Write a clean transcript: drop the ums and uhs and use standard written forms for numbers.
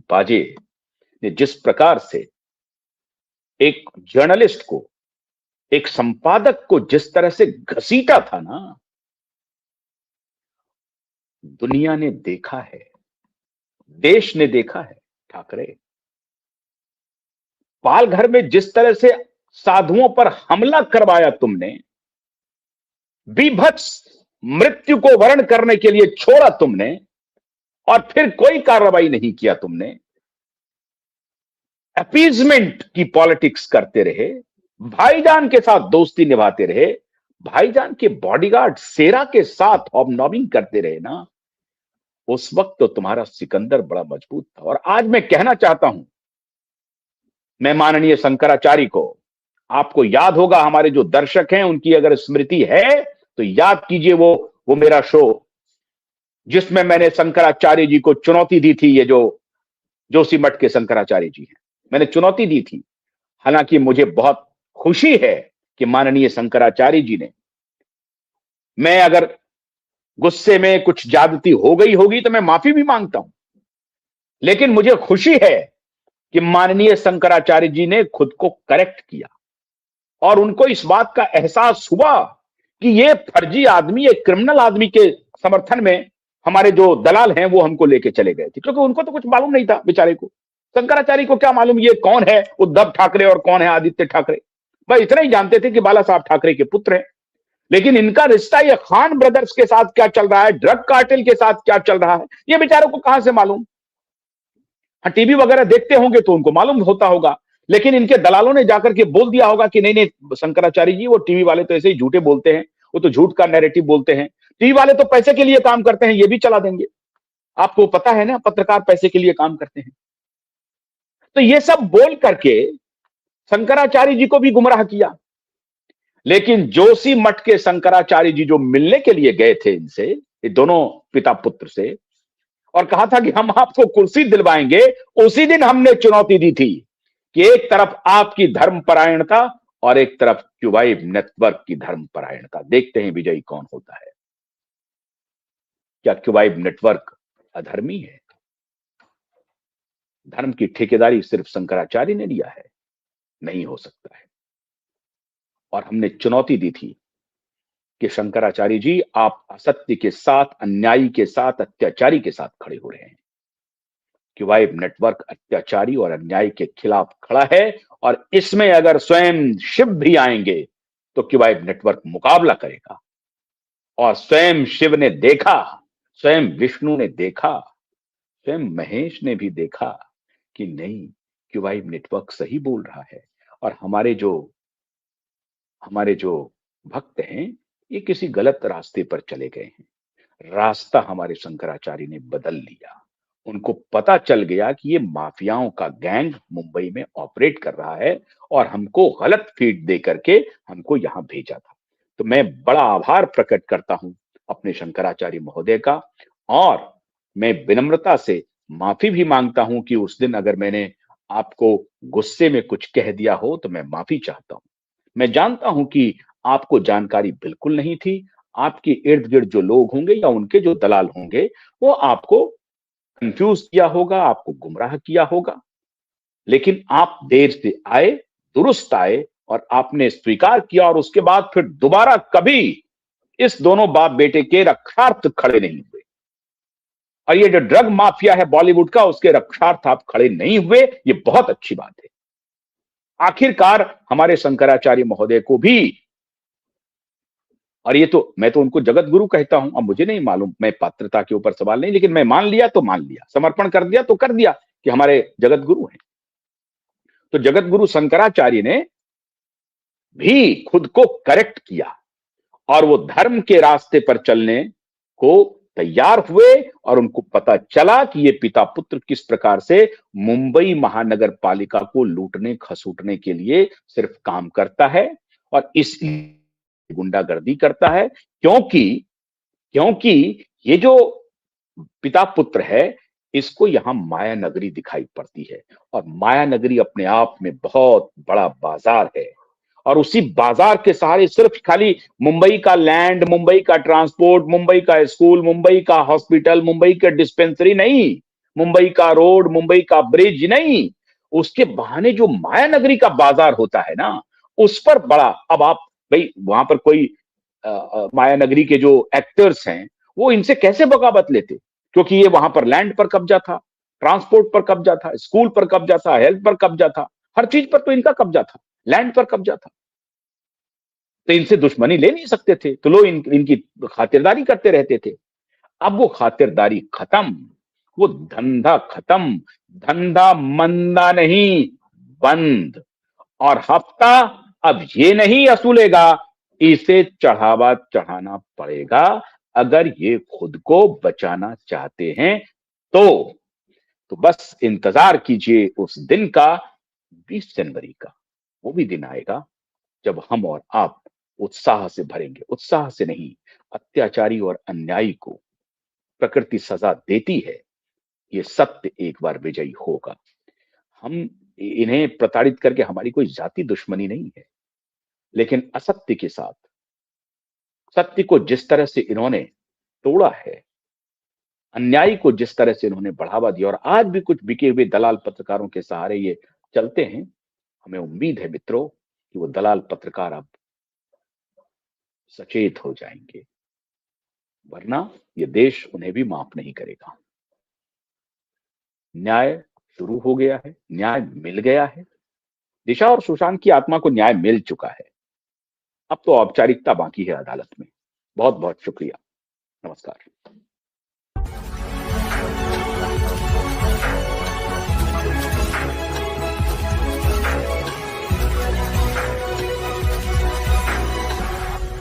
बाजे ने जिस प्रकार से एक जर्नलिस्ट को, एक संपादक को जिस तरह से घसीटा था ना, दुनिया ने देखा है, देश ने देखा है। ठाकरे, पालघर में जिस तरह से साधुओं पर हमला करवाया तुमने, बीभत्स मृत्यु को वर्ण करने के लिए छोड़ा तुमने, और फिर कोई कार्रवाई नहीं किया तुमने, अपीजमेंट की पॉलिटिक्स करते रहे, भाईजान के साथ दोस्ती निभाते रहे, भाईजान के बॉडीगार्ड सेरा के साथ हॉबनॉबिंग करते रहे ना, उस वक्त तो तुम्हारा सिकंदर बड़ा मजबूत था। और आज मैं कहना चाहता हूं, मैं माननीय शंकराचार्य को, आपको याद होगा, हमारे जो दर्शक हैं उनकी अगर स्मृति है तो याद कीजिए वो मेरा शो जिसमें मैंने शंकराचार्य जी को चुनौती दी थी। ये जो जोशीमठ के शंकराचार्य जी हैं, मैंने चुनौती दी थी। हालांकि मुझे बहुत खुशी है कि माननीय शंकराचार्य जी ने, मैं अगर गुस्से में कुछ ज्यादती हो गई होगी तो मैं माफी भी मांगता हूं, लेकिन मुझे खुशी है कि माननीय शंकराचार्य जी ने खुद को करेक्ट किया और उनको इस बात का एहसास हुआ कि ये फर्जी आदमी, एक क्रिमिनल आदमी के समर्थन में हमारे जो दलाल हैं वो हमको लेके चले गए थे, क्योंकि उनको तो कुछ मालूम नहीं था बेचारे को। शंकराचार्य को क्या मालूम ये कौन है उद्धव ठाकरे और कौन है आदित्य ठाकरे। भाई इतना ही जानते थे कि बाला साहब ठाकरे के पुत्र हैं, लेकिन इनका रिश्ता ये खान ब्रदर्स के साथ क्या चल रहा है, ड्रग कार्टेल के साथ क्या चल रहा है, ये बेचारों को कहां से मालूम। हाँ, टीवी वगैरह देखते होंगे तो उनको मालूम होता होगा, लेकिन इनके दलालों ने जाकर के बोल दिया होगा कि नहीं नहीं शंकराचार्य जी, वो टीवी वाले तो ऐसे ही झूठे बोलते हैं, वो तो झूठ का नैरेटिव बोलते हैं, टीवी वाले तो पैसे के लिए काम करते हैं, ये भी चला देंगे। आपको पता है ना, पत्रकार पैसे के लिए काम करते हैं। तो ये सब बोल करके शंकराचार्य जी को भी गुमराह किया। लेकिन जोशीमठ के शंकराचार्य जी जो मिलने के लिए गए थे इनसे, ये दोनों पिता पुत्र से, और कहा था कि हम आपको कुर्सी दिलवाएंगे, उसी दिन हमने चुनौती दी थी कि एक तरफ आपकी धर्मपरायणता और एक तरफ क्यूबाइब नेटवर्क की धर्मपरायणता। देखते हैं विजयी कौन होता है। क्या क्यूबाइब नेटवर्क अधर्मी है? धर्म की ठेकेदारी सिर्फ शंकराचार्य ने लिया है? नहीं हो सकता है। और हमने चुनौती दी थी कि शंकराचार्य जी, आप असत्य के साथ, अन्यायी के साथ, अत्याचारी के साथ खड़े हो रहे हैं। क्यूबाइब नेटवर्क अत्याचारी और अन्याय के खिलाफ खड़ा है, और इसमें अगर स्वयं शिव भी आएंगे तो क्यूबाइब नेटवर्क मुकाबला करेगा। और स्वयं शिव ने देखा, स्वयं विष्णु ने देखा, स्वयं महेश ने भी देखा कि नहीं, क्यूबाइब नेटवर्क सही बोल रहा है। और हमारे जो भक्त हैं ये किसी गलत रास्ते पर चले गए हैं। रास्ता हमारे शंकराचार्य ने बदल लिया। उनको पता चल गया कि ये माफियाओं का गैंग मुंबई में ऑपरेट कर रहा है, और हमको गलत फीड दे करके हमको यहां भेजा था। तो मैं बड़ा आभार प्रकट करता हूं अपने शंकराचार्य महोदय का, और मैं विनम्रता से माफी भी मांगता हूं कि उस दिन अगर मैंने आपको गुस्से में कुछ कह दिया हो तो मैं माफी चाहता हूं। मैं जानता हूं कि आपको जानकारी बिल्कुल नहीं थी। आपके इर्द गिर्द जो लोग होंगे या उनके जो दलाल होंगे वो आपको कंफ्यूज किया होगा, आपको गुमराह किया होगा, लेकिन आप देर से आए, दुरुस्त आए, और आपने स्वीकार किया, और उसके बाद फिर दोबारा कभी इस दोनों बाप बेटे के रक्षार्थ खड़े नहीं हुए। और ये जो ड्रग माफिया है बॉलीवुड का, उसके रक्षार्थ आप खड़े नहीं हुए, ये बहुत अच्छी बात है। आखिरकार हमारे शंकराचार्य महोदय को भी, और ये तो मैं तो उनको जगत गुरु कहता हूं, अब मुझे नहीं मालूम, मैं पात्रता के ऊपर सवाल नहीं, लेकिन मैं मान लिया तो मान लिया, समर्पण कर दिया तो कर दिया कि हमारे जगत गुरु हैं। तो जगत गुरु शंकराचार्य ने भी खुद को करेक्ट किया और वो धर्म के रास्ते पर चलने को तैयार हुए, और उनको पता चला कि ये पिता पुत्र किस प्रकार से मुंबई महानगर पालिका को लूटने खसूटने के लिए सिर्फ काम करता है, और इसलिए गुंडागर्दी करता है। क्योंकि ये जो पिता पुत्र है, इसको यहां माया नगरी दिखाई पड़ती है, और माया नगरी अपने आप में बहुत बड़ा बाजार है, और उसी बाजार के सहारे सिर्फ खाली मुंबई का लैंड, मुंबई का ट्रांसपोर्ट, मुंबई का स्कूल, मुंबई का हॉस्पिटल, मुंबई का डिस्पेंसरी नहीं, मुंबई का रोड, मुंबई का ब्रिज नहीं, उसके बहाने जो माया नगरी का बाजार होता है ना, उस पर बड़ा, अब आप भाई वहां पर कोई माया नगरी के जो एक्टर्स हैं, वो इनसे कैसे बगावत लेते, क्योंकि ये वहां पर लैंड पर कब्जा था, ट्रांसपोर्ट पर कब्जा था, स्कूल पर कब्जा था, हेल्थ पर कब्जा था, हर चीज पर तो इनका कब्जा था, लैंड पर कब्जा था। तो इनसे दुश्मनी ले नहीं सकते थे, तो लोग इनकी खातिरदारी करते रहते थे। अब वो खातिरदारी खत्म, वो धंधा खत्म, धंधा मंदा नहीं, बंद। और हफ्ता अब ये नहीं असूलेगा, इसे चढ़ावा चढ़ाना पड़ेगा, अगर ये खुद को बचाना चाहते हैं तो। तो बस इंतजार कीजिए उस दिन का, 20 जनवरी का। वो भी दिन आएगा जब हम और आप उत्साह से भरेंगे, उत्साह से नहीं, अत्याचारी और अन्यायी को प्रकृति सजा देती है, ये सत्य एक बार विजयी होगा। हम इन्हें प्रताड़ित करके, हमारी कोई जाति दुश्मनी नहीं है, लेकिन असत्य के साथ सत्य को जिस तरह से इन्होंने तोड़ा है, अन्यायी को जिस तरह से इन्होंने बढ़ावा दिया, और आज भी कुछ बिके हुए दलाल पत्रकारों के सहारे ये चलते हैं, हमें उम्मीद है मित्रों कि वो दलाल पत्रकार अब सचेत हो जाएंगे, वरना ये देश उन्हें भी माफ नहीं करेगा। न्याय शुरू हो गया है, न्याय मिल गया है, दिशा और सुशांत की आत्मा को न्याय मिल चुका है। अब तो औपचारिकता बाकी है अदालत में। बहुत बहुत शुक्रिया। नमस्कार।